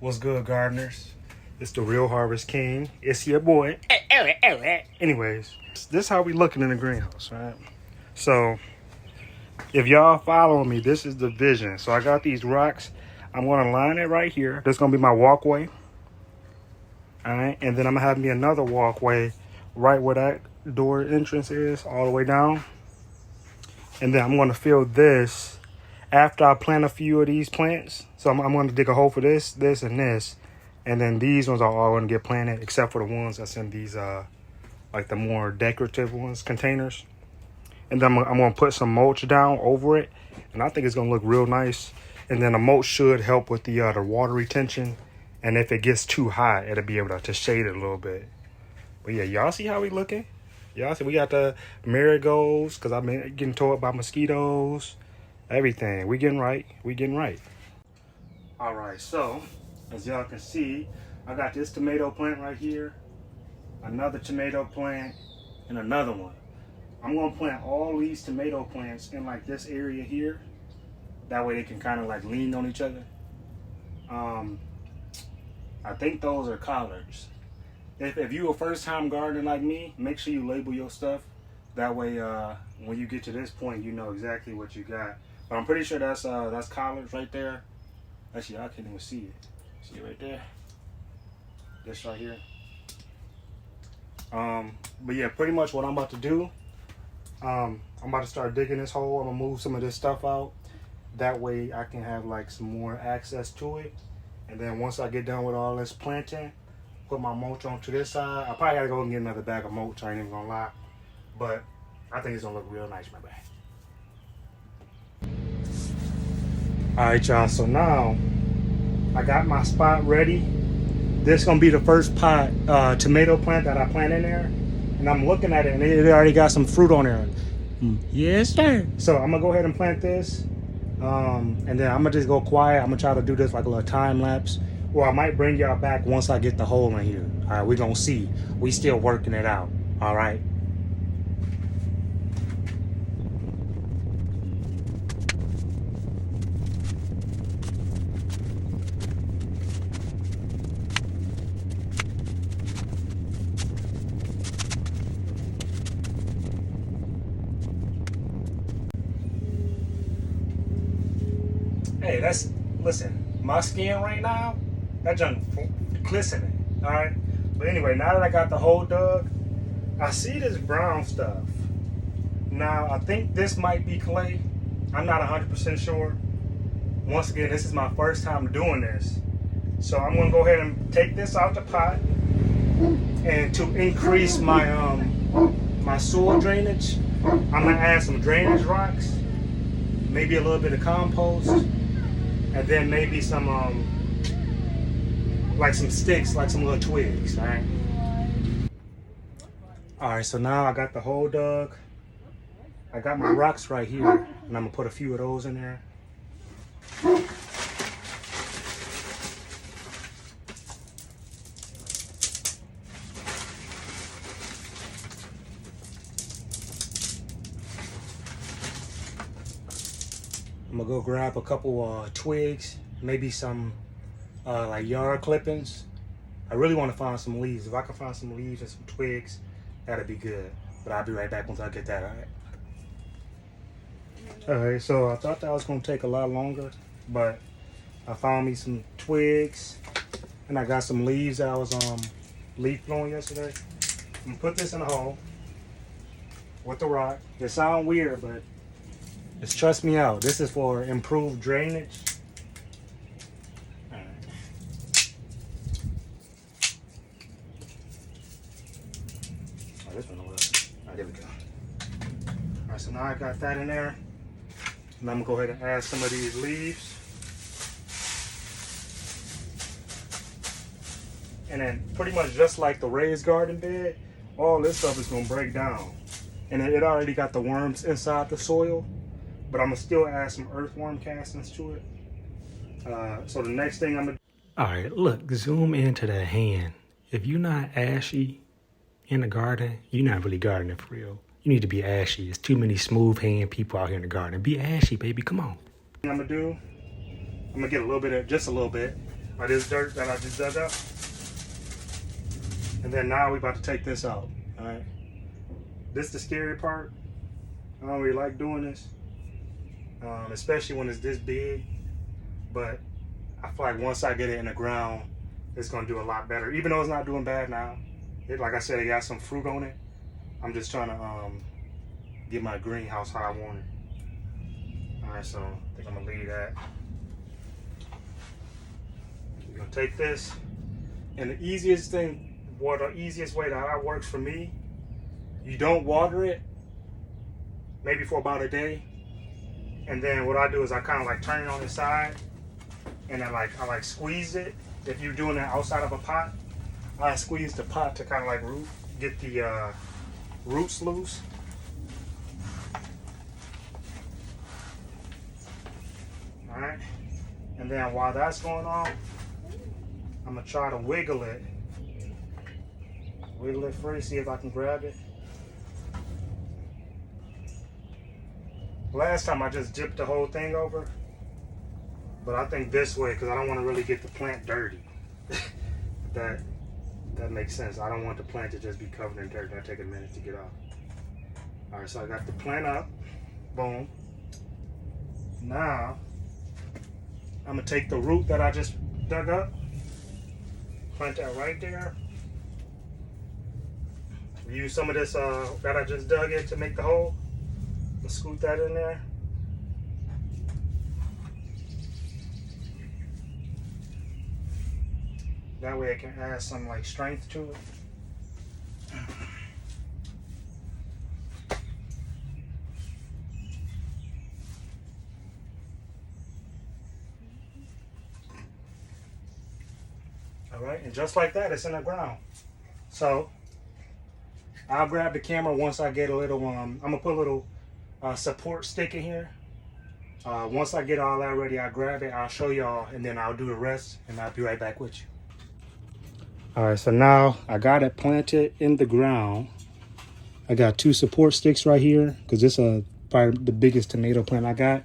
What's good, gardeners? It's the Real Harvest King. It's your boy. Anyways, this is how we looking in the greenhouse, right? So, if y'all following me, this is the vision. So I got these rocks. I'm gonna line it right here. This is gonna be my walkway. All right, and then I'm gonna have me another walkway right where that door entrance is, all the way down. And then I'm gonna fill this after I plant a few of these plants. So I'm gonna dig a hole for this, this, and this. And then these ones are all gonna get planted, except for the ones that's in these, like the more decorative ones, containers. And then I'm gonna put some mulch down over it. And I think it's gonna look real nice. And then the mulch should help with the water retention. And if it gets too hot, it'll be able to shade it a little bit. But yeah, y'all see how we looking? Y'all see we got the marigolds, because I've been getting tore up by mosquitoes. Everything. We getting right. We getting right. All right, so as y'all can see, I got this tomato plant right here, another tomato plant, and another one. I'm gonna plant all these tomato plants in like this area here. That way they can kind of like lean on each other. I think those are collards. If you a first time gardener like me, make sure you label your stuff. That way when you get to this point, you know exactly what you got. But I'm pretty sure that's collards right there. Actually, I can't even see it. See it right there? This right here. But yeah, pretty much what I'm about to do, I'm about to start digging this hole. I'm gonna move some of this stuff out. That way I can have like some more access to it. And then once I get done with all this planting, put my mulch onto this side. I probably gotta go and get another bag of mulch, I ain't even gonna lie. But I think it's gonna look real nice, my bad. Alright y'all, so now I got my spot ready. This is gonna be the first pot tomato plant that I plant in there. And I'm looking at it and it already got some fruit on there. Yes, sir. So I'm gonna go ahead and plant this. And then I'm gonna just go quiet. I'm gonna try to do this like a little time lapse. Or I might bring y'all back once I get the hole in here. Alright, we're gonna see. We still working it out. Alright. Hey, listen, my skin right now, that junk glistening, all right? But anyway, now that I got the hole dug, I see this brown stuff. Now, I think this might be clay. I'm not 100% sure. Once again, this is my first time doing this. So I'm gonna go ahead and take this out the pot. And to increase my my soil drainage, I'm gonna add some drainage rocks, maybe a little bit of compost, and then maybe some like some sticks, like some little twigs. All right, so now I got the hole dug. I got my rocks right here, and I'm gonna put a few of those in there. I'm gonna go grab a couple twigs, maybe some like yard clippings. I really want to find some leaves. If I can find some leaves and some twigs, that'd be good. But I'll be right back once I get that, all right? Alright, so I thought that was gonna take a lot longer, but I found me some twigs and I got some leaves that I was leaf blowing yesterday. I'm gonna put this in a hole with the rock. It sounds weird, but just trust me out. This is for improved drainage. All right. Oh, this one over there. All right, there we go. All right, so now I got that in there. And I'm gonna go ahead and add some of these leaves. And then pretty much just like the raised garden bed, all this stuff is gonna break down. And it already got the worms inside the soil. But I'm gonna still add some earthworm castings to it. So the next thing I'm gonna... All right, look, zoom into that hand. If you're not ashy in the garden, you're not really gardening for real. You need to be ashy. There's too many smooth hand people out here in the garden. Be ashy, baby, come on. I'm gonna get a little bit of, just a little bit by this dirt that I just dug up. And then now we about to take this out. All right. This is the scary part. I don't really like doing this, especially when it's this big. But I feel like once I get it in the ground, it's gonna do a lot better. Even though it's not doing bad now. Like I said, it got some fruit on it. I'm just trying to get my greenhouse how I want it. All right, so I think I'm gonna leave that. We're gonna take this, and the easiest thing, the easiest way that works for me, you don't water it, maybe for about a day, and then what I do is I kind of like turn it on the side, and then I like squeeze it. If you're doing it outside of a pot, I squeeze the pot to kind of like get the roots loose. All right, and then while that's going on, I'm gonna try to wiggle it free, see if I can grab it. Last time I just dipped the whole thing over, but I think this way, because I don't want to really get the plant dirty. That makes sense. I don't want the plant to just be covered in dirt. That'll take a minute to get off. All right, so I got the plant up. Boom. Now, I'm gonna take the root that I just dug up, plant that right there. Use some of this that I just dug in to make the hole. Let's scoot that in there. That way it can add some like strength to it. All right, and just like that, it's in the ground. So I'll grab the camera once I get a little, I'm gonna put a little support stick in here. Once I get all that ready, I'll grab it, I'll show y'all, and then I'll do the rest, and I'll be right back with you. All right, so now I got it planted in the ground. I got 2 support sticks right here, because this is probably the biggest tomato plant I got.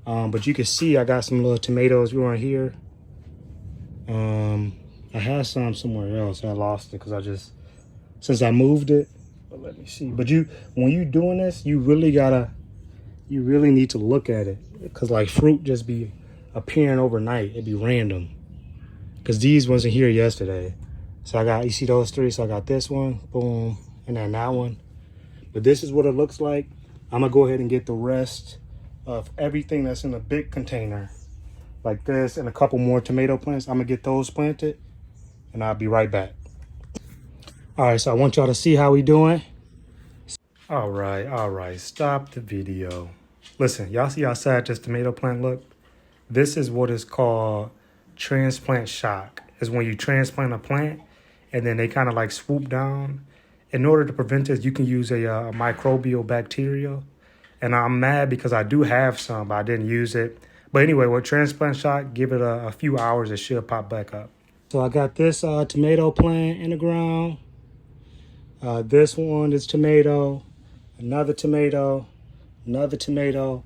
But you can see I got some little tomatoes growing here. I had some somewhere else. I lost it because since I moved it. But let me see. But when you're doing this, you really need to look at it, because like fruit just be appearing overnight. It'd be random. Because these wasn't here yesterday. So you see those 3? So I got this one, boom, and then that one. But this is what it looks like. I'm gonna go ahead and get the rest of everything that's in a big container, like this, and a couple more tomato plants. I'm gonna get those planted, and I'll be right back. All right, so I want y'all to see how we doing. All right, stop the video. Listen, y'all see how sad this tomato plant look? This is what is called transplant shock. Is when you transplant a plant and then they kind of like swoop down. In order to prevent this, you can use a microbial bacteria. And I'm mad because I do have some, but I didn't use it. But anyway, with transplant shock, give it a few hours, it should pop back up. So I got this tomato plant in the ground. This one is tomato, another tomato, another tomato.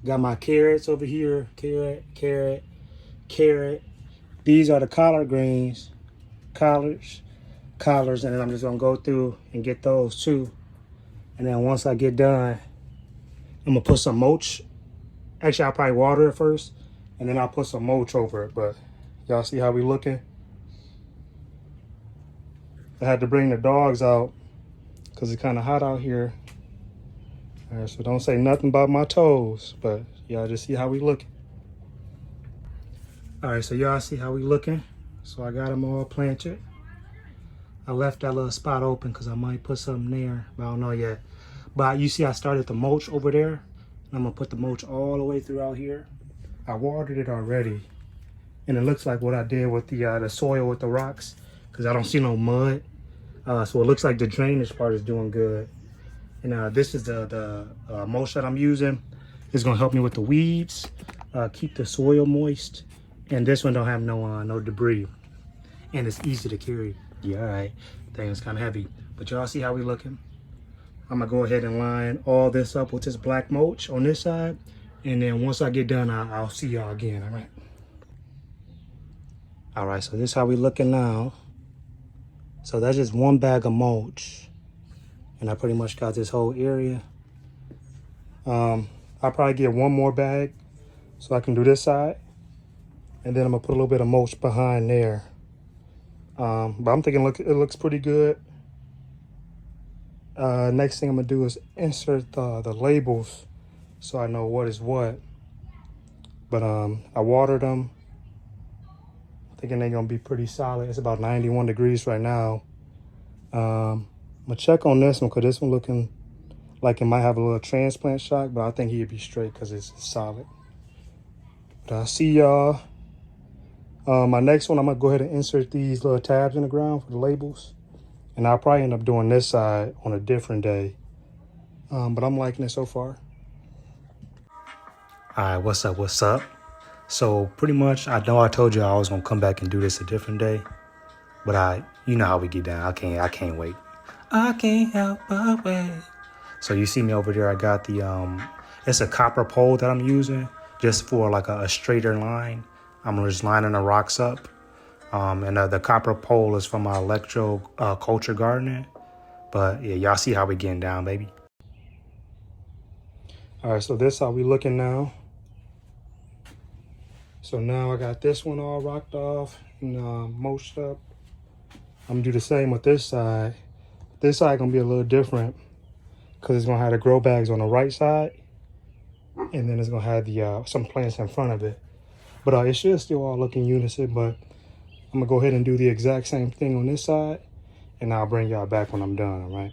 Got my carrots over here, carrot. These are the collard greens, collards, and then I'm just gonna go through and get those too. And then once I get done, I'm gonna put some mulch. Actually, I'll probably water it first, and then I'll put some mulch over it. But y'all see how we looking? I had to bring the dogs out because it's kind of hot out here. All right, so don't say nothing about my toes, but y'all just see how we looking. All right, so y'all see how we looking. So I got them all planted. I left that little spot open because I might put something there, but I don't know yet. But you see I started the mulch over there. I'm gonna put the mulch all the way throughout here. I watered it already. And it looks like what I did with the soil with the rocks, because I don't see no mud. So it looks like the drainage part is doing good. And this is the mulch that I'm using. It's gonna help me with the weeds, keep the soil moist. And this one don't have no debris. And it's easy to carry. Yeah, all right. Thing is kind of heavy. But y'all see how we looking? I'm gonna go ahead and line all this up with this black mulch on this side. And then once I get done, I'll see y'all again, all right? All right, so this is how we looking now. So that's just one bag of mulch. And I pretty much got this whole area. I'll probably get one more bag so I can do this side. And then I'm gonna put a little bit of mulch behind there. But I'm thinking, look, it looks pretty good. Next thing I'm gonna do is insert the labels so I know what is what. But I watered them. Thinking they're gonna be pretty solid. It's about 91 degrees right now. I'm gonna check on this one because this one looking like it might have a little transplant shock, but I think he'd be straight because it's solid. But I'll see y'all. My next one, I'm gonna go ahead and insert these little tabs in the ground for the labels. And I'll probably end up doing this side on a different day. But I'm liking it so far. All right, what's up, what's up? So pretty much, I know I told you I was gonna come back and do this a different day. But you know how we get down. I can't wait. I can't help but wait. So you see me over there, I got the, it's a copper pole that I'm using just for like a straighter line. I'm just lining the rocks up. And the copper pole is from my electro culture gardening. But yeah, y'all see how we getting down, baby. All right, so this how we looking now. So now I got this one all rocked off and mulched up. I'm gonna do the same with this side. This side gonna be a little different because it's gonna have the grow bags on the right side, and then it's gonna have the some plants in front of it. But it should still all look in unison. But I'm gonna go ahead and do the exact same thing on this side, and I'll bring y'all back when I'm done. All right.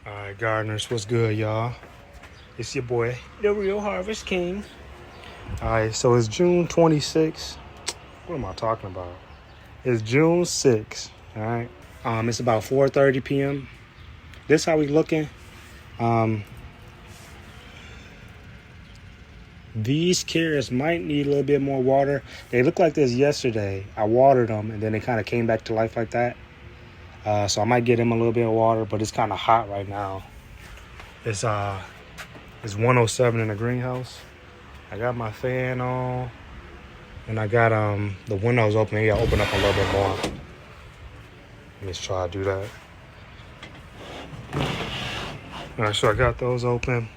All right, gardeners, what's good, y'all? It's your boy, the Real Harvest King. All right, so it's June 26th. What am I talking about? It's June 6th, all right? It's about 4:30 p.m. This how we looking. These carrots might need a little bit more water. They looked like this yesterday. I watered them, and then they kind of came back to life like that. So I might get them a little bit of water, but it's kind of hot right now. It's 107 in the greenhouse. I got my fan on, and I got the windows open. Maybe I'll open up a little bit more. Let's try to do that. All right, so I got those open.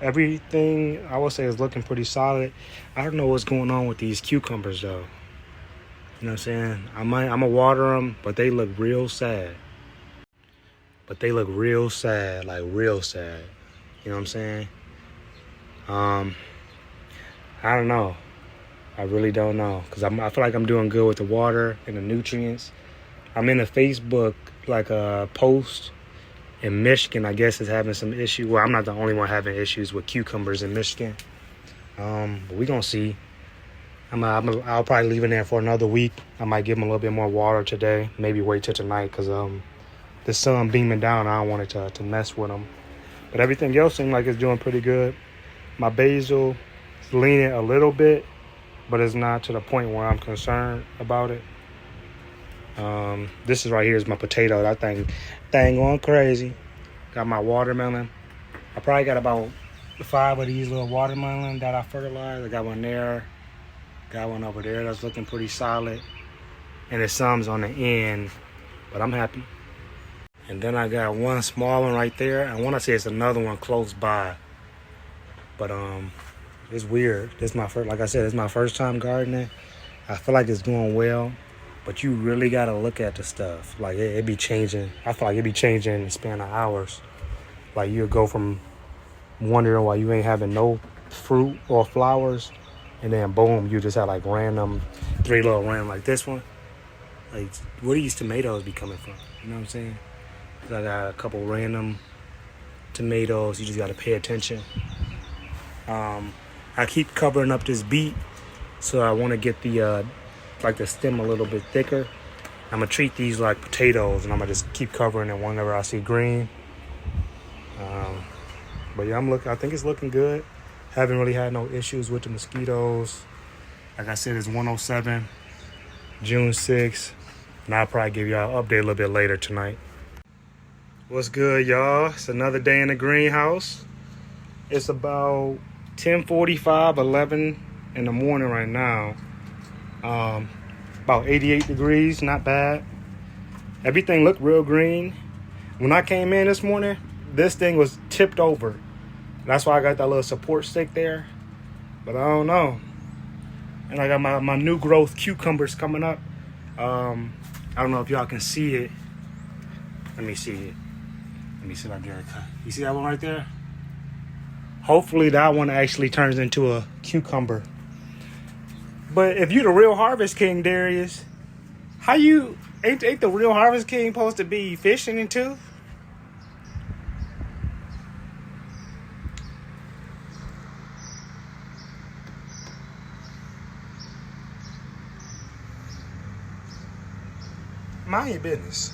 Everything I would say is looking pretty solid. I don't know what's going on with these cucumbers though. You know what I'm saying? I'm gonna water them, but they look real sad. Like real sad. You know what I'm saying? I don't know. I really don't know, because I feel like I'm doing good with the water and the nutrients. I'm in a Facebook post in Michigan. I guess is having some issue. Well, I'm not the only one having issues with cucumbers in Michigan. But we gonna see. I'll probably leave it there for another week. I might give them a little bit more water today. Maybe wait till tonight, because the sun beaming down. I don't want it to mess with them. But everything else seems like it's doing pretty good. My basil is leaning a little bit, but it's not to the point where I'm concerned about it. This is right here is my potato. That thing going crazy. Got my watermelon. I probably got about 5 of these little watermelon that I fertilized. I got one there. Got one over there that's looking pretty solid. And there's some on the end, but I'm happy. And then I got one small one right there. I want to say it's another one close by. But It's weird. This my first, like I said, it's my first time gardening. I feel like it's going well, but you really gotta look at the stuff. Like it be changing. I feel like it be changing in the span of hours. Like you'll go from wondering why you ain't having no fruit or flowers, and then boom, you just have like random 3 little random like this one. Like where do these tomatoes be coming from? You know what I'm saying? I got a couple random tomatoes. You just gotta pay attention. I keep covering up this beet, so I want to get the like the stem a little bit thicker. I'm gonna treat these like potatoes, and I'm gonna just keep covering it whenever I see green. But yeah, I think it's looking good. Haven't really had no issues with the mosquitoes. Like I said, it's 107, June 6th, and I'll probably give y'all an update a little bit later tonight. What's good, y'all? It's another day in the greenhouse. It's about 10:45, 11 in the morning right now. About 88 degrees, not bad. Everything looked real green. When I came in this morning, this thing was tipped over. That's why I got that little support stick there. But I don't know. And I got my new growth cucumbers coming up. I don't know if y'all can see it. Let me see it. Let me see if I get it. You see that one right there? Hopefully that one actually turns into a cucumber. But if you the real Harvest King, Darius, how you ain't the real Harvest King supposed to be fishing in too? Mind your business.